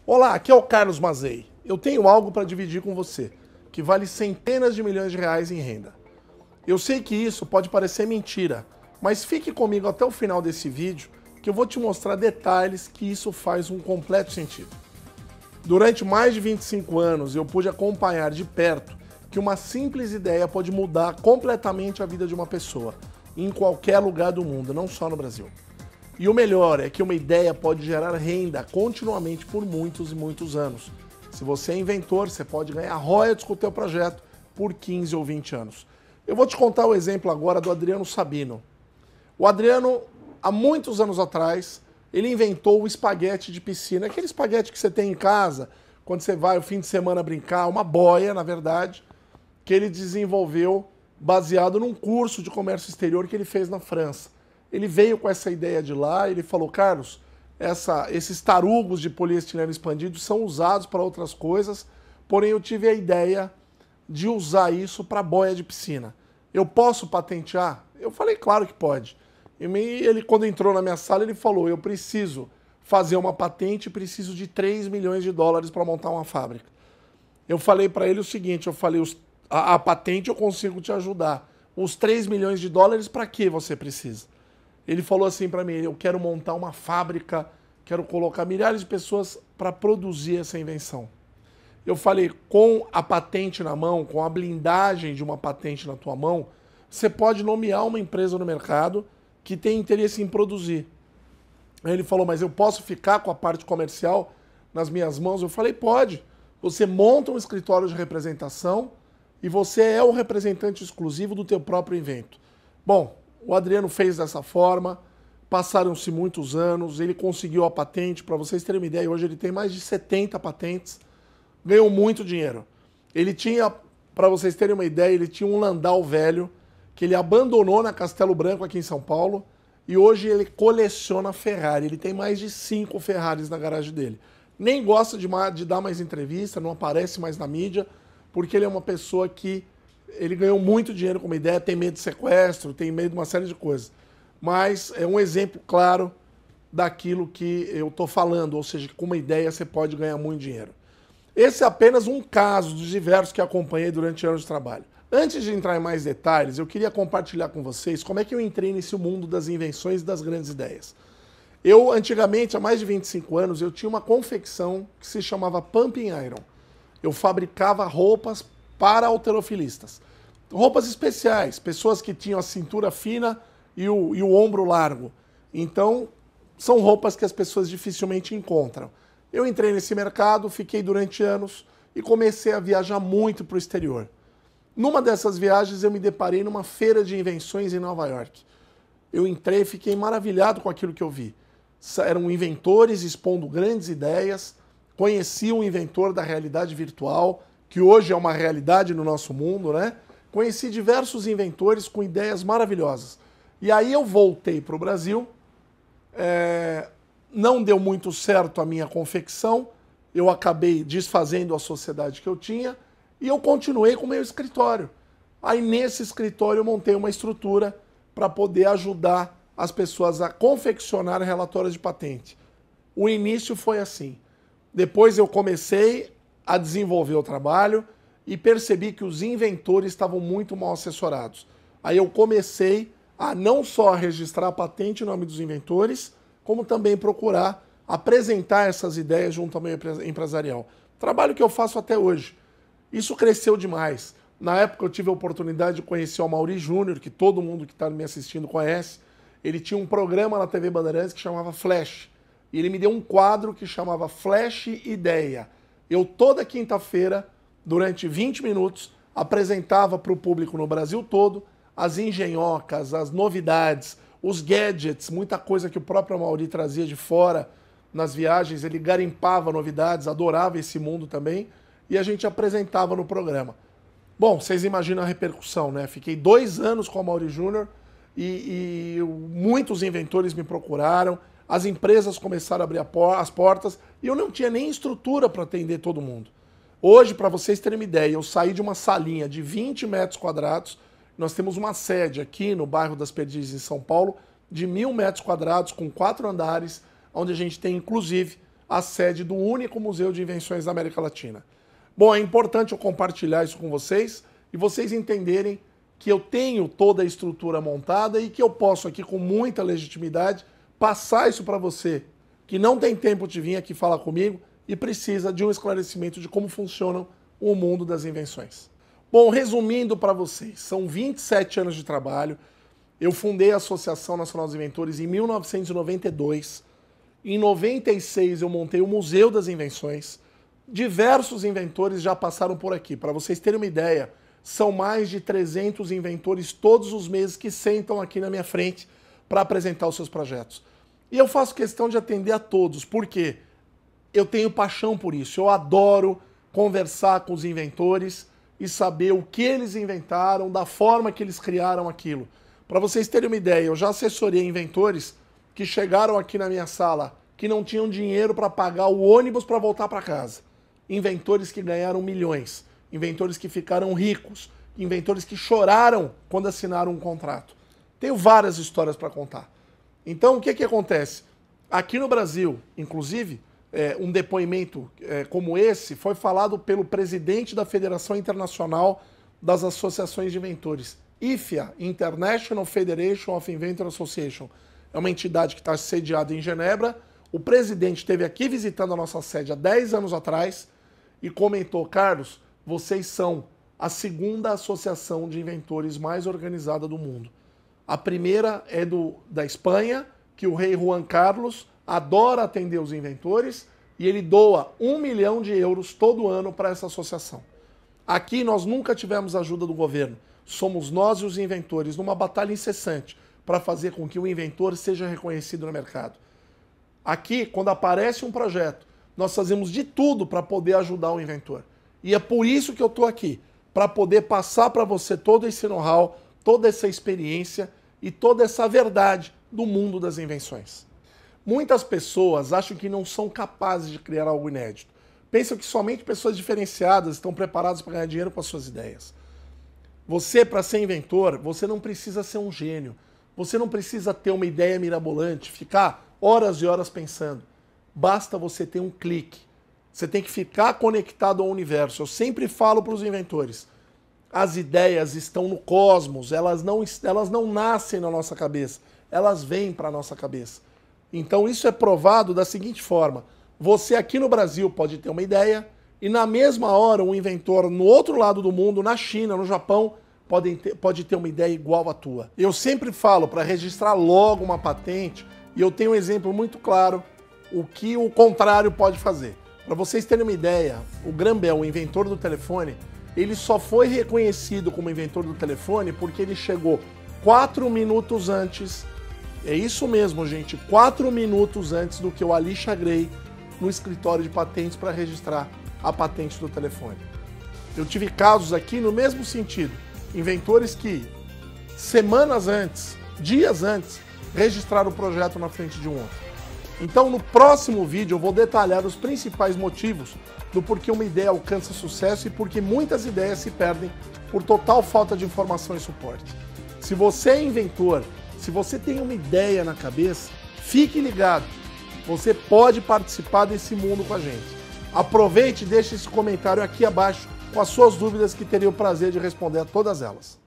Olá, aqui é o Carlos Mazei. Eu tenho algo para dividir com você, que vale centenas de milhões de reais em renda. Eu sei que isso pode parecer mentira, mas fique comigo até o final desse vídeo, que eu vou te mostrar detalhes que isso faz um completo sentido. Durante mais de 25 anos, eu pude acompanhar de perto que uma simples ideia pode mudar completamente a vida de uma pessoa, em qualquer lugar do mundo, não só no Brasil. E o melhor é que uma ideia pode gerar renda continuamente por muitos e muitos anos. Se você é inventor, você pode ganhar royalties com o teu projeto por 15 ou 20 anos. Eu vou te contar o exemplo agora do Adriano Sabino. O Adriano, há muitos anos atrás, ele inventou o espaguete de piscina, aquele espaguete que você tem em casa, quando você vai o fim de semana brincar, uma boia, na verdade, que ele desenvolveu baseado num curso de comércio exterior que ele fez na França. Ele veio com essa ideia de lá, ele falou, Carlos, esses tarugos de poliestireno expandido são usados para outras coisas, porém eu tive a ideia de usar isso para boia de piscina. Eu posso patentear? Eu falei, claro que pode. Ele, quando entrou na minha sala, ele falou, eu preciso fazer uma patente, preciso de 3 milhões de dólares para montar uma fábrica. Eu falei para ele o seguinte, eu falei, a patente eu consigo te ajudar. Os 3 milhões de dólares, para que você precisa? Ele falou assim para mim, eu quero montar uma fábrica, quero colocar milhares de pessoas para produzir essa invenção. Eu falei, com a patente na mão, com a blindagem de uma patente na tua mão, você pode nomear uma empresa no mercado que tem interesse em produzir. Aí ele falou, mas eu posso ficar com a parte comercial nas minhas mãos? Eu falei, pode. Você monta um escritório de representação e você é o representante exclusivo do teu próprio invento. Bom, o Adriano fez dessa forma, passaram-se muitos anos, ele conseguiu a patente, para vocês terem uma ideia, hoje ele tem mais de 70 patentes, ganhou muito dinheiro. Ele tinha, para vocês terem uma ideia, ele tinha um Landau velho, que ele abandonou na Castelo Branco aqui em São Paulo, e hoje ele coleciona Ferrari, ele tem mais de 5 Ferraris na garagem dele. Nem gosta de dar mais entrevista, não aparece mais na mídia, porque ele é uma pessoa que ele ganhou muito dinheiro com uma ideia, tem medo de sequestro, tem medo de uma série de coisas. Mas é um exemplo claro daquilo que eu estou falando, ou seja, com uma ideia você pode ganhar muito dinheiro. Esse é apenas um caso dos diversos que acompanhei durante anos de trabalho. Antes de entrar em mais detalhes, eu queria compartilhar com vocês como é que eu entrei nesse mundo das invenções e das grandes ideias. Eu, antigamente, há mais de 25 anos, eu tinha uma confecção que se chamava Pumping Iron. Eu fabricava roupas para halterofilistas. Roupas especiais, pessoas que tinham a cintura fina e o ombro largo. Então, são roupas que as pessoas dificilmente encontram. Eu entrei nesse mercado, fiquei durante anos e comecei a viajar muito para o exterior. Numa dessas viagens, eu me deparei numa feira de invenções em Nova York. Eu entrei e fiquei maravilhado com aquilo que eu vi. Eram inventores expondo grandes ideias, conheci um inventor da realidade virtual, que hoje é uma realidade no nosso mundo, né? Conheci diversos inventores com ideias maravilhosas. E aí eu voltei para o Brasil, não deu muito certo a minha confecção, eu acabei desfazendo a sociedade que eu tinha e eu continuei com o meu escritório. Aí nesse escritório eu montei uma estrutura para poder ajudar as pessoas a confeccionar relatórios de patente. O início foi assim. Depois eu comecei a desenvolver o trabalho e percebi que os inventores estavam muito mal assessorados. Aí eu comecei a não só registrar a patente em nome dos inventores, como também procurar apresentar essas ideias junto ao meio empresarial. Trabalho que eu faço até hoje. Isso cresceu demais. Na época eu tive a oportunidade de conhecer o Amaury Júnior, que todo mundo que está me assistindo conhece. Ele tinha um programa na TV Bandeirantes que chamava Flash. E ele me deu um quadro que chamava Flash Ideia. Eu toda quinta-feira, durante 20 minutos, apresentava para o público no Brasil todo as engenhocas, as novidades, os gadgets, muita coisa que o próprio Amaury trazia de fora nas viagens. Ele garimpava novidades, adorava esse mundo também, e a gente apresentava no programa. Bom, vocês imaginam a repercussão, né? Fiquei 2 anos com o Amaury Júnior e muitos inventores me procuraram, as empresas começaram a abrir as portas e eu não tinha nem estrutura para atender todo mundo. Hoje, para vocês terem uma ideia, eu saí de uma salinha de 20 metros quadrados, nós temos uma sede aqui no bairro das Perdizes, em São Paulo, de 1.000 metros quadrados, com 4 andares, onde a gente tem, inclusive, a sede do único museu de invenções da América Latina. Bom, é importante eu compartilhar isso com vocês e vocês entenderem que eu tenho toda a estrutura montada e que eu posso aqui com muita legitimidade passar isso para você que não tem tempo de vir aqui falar comigo e precisa de um esclarecimento de como funcionam o mundo das invenções. Bom, resumindo para vocês, são 27 anos de trabalho. Eu fundei a Associação Nacional dos Inventores em 1992. Em 96 eu montei o Museu das Invenções. Diversos inventores já passaram por aqui. Para vocês terem uma ideia, são mais de 300 inventores todos os meses que sentam aqui na minha frente para apresentar os seus projetos. E eu faço questão de atender a todos, porque eu tenho paixão por isso. Eu adoro conversar com os inventores e saber o que eles inventaram, da forma que eles criaram aquilo. Para vocês terem uma ideia, eu já assessorei inventores que chegaram aqui na minha sala que não tinham dinheiro para pagar o ônibus para voltar para casa. Inventores que ganharam milhões, inventores que ficaram ricos, inventores que choraram quando assinaram um contrato. Tenho várias histórias para contar. Então, o que acontece? Aqui no Brasil, inclusive, um depoimento como esse foi falado pelo presidente da Federação Internacional das Associações de Inventores, IFIA, International Federation of Inventor Association. É uma entidade que está sediada em Genebra. O presidente esteve aqui visitando a nossa sede há 10 anos atrás e comentou: Carlos, vocês são a segunda associação de inventores mais organizada do mundo. A primeira é da Espanha, que o rei Juan Carlos adora atender os inventores e ele doa 1 milhão de euros todo ano para essa associação. Aqui nós nunca tivemos ajuda do governo. Somos nós e os inventores numa batalha incessante para fazer com que o inventor seja reconhecido no mercado. Aqui, quando aparece um projeto, nós fazemos de tudo para poder ajudar o inventor. E é por isso que eu estou aqui, para poder passar para você todo esse know-how, toda essa experiência e toda essa verdade do mundo das invenções. Muitas pessoas acham que não são capazes de criar algo inédito. Pensam que somente pessoas diferenciadas estão preparadas para ganhar dinheiro com as suas ideias. Você, para ser inventor, você não precisa ser um gênio. Você não precisa ter uma ideia mirabolante, ficar horas e horas pensando. Basta você ter um clique. Você tem que ficar conectado ao universo. Eu sempre falo para os inventores, as ideias estão no cosmos, elas não nascem na nossa cabeça, elas vêm para a nossa cabeça. Então isso é provado da seguinte forma: você aqui no Brasil pode ter uma ideia e na mesma hora um inventor no outro lado do mundo, na China, no Japão, pode ter uma ideia igual à tua. Eu sempre falo para registrar logo uma patente e eu tenho um exemplo muito claro o que o contrário pode fazer. Para vocês terem uma ideia, o Graham Bell, o inventor do telefone, ele só foi reconhecido como inventor do telefone porque ele chegou 4 minutos antes, é isso mesmo, gente, 4 minutos antes do que o Elisha Gray no escritório de patentes para registrar a patente do telefone. Eu tive casos aqui no mesmo sentido, inventores que semanas antes, dias antes, registraram o projeto na frente de um outro. Então, no próximo vídeo eu vou detalhar os principais motivos do porquê uma ideia alcança sucesso e porque muitas ideias se perdem por total falta de informação e suporte. Se você é inventor, se você tem uma ideia na cabeça, fique ligado. Você pode participar desse mundo com a gente. Aproveite e deixe esse comentário aqui abaixo com as suas dúvidas que terei o prazer de responder a todas elas.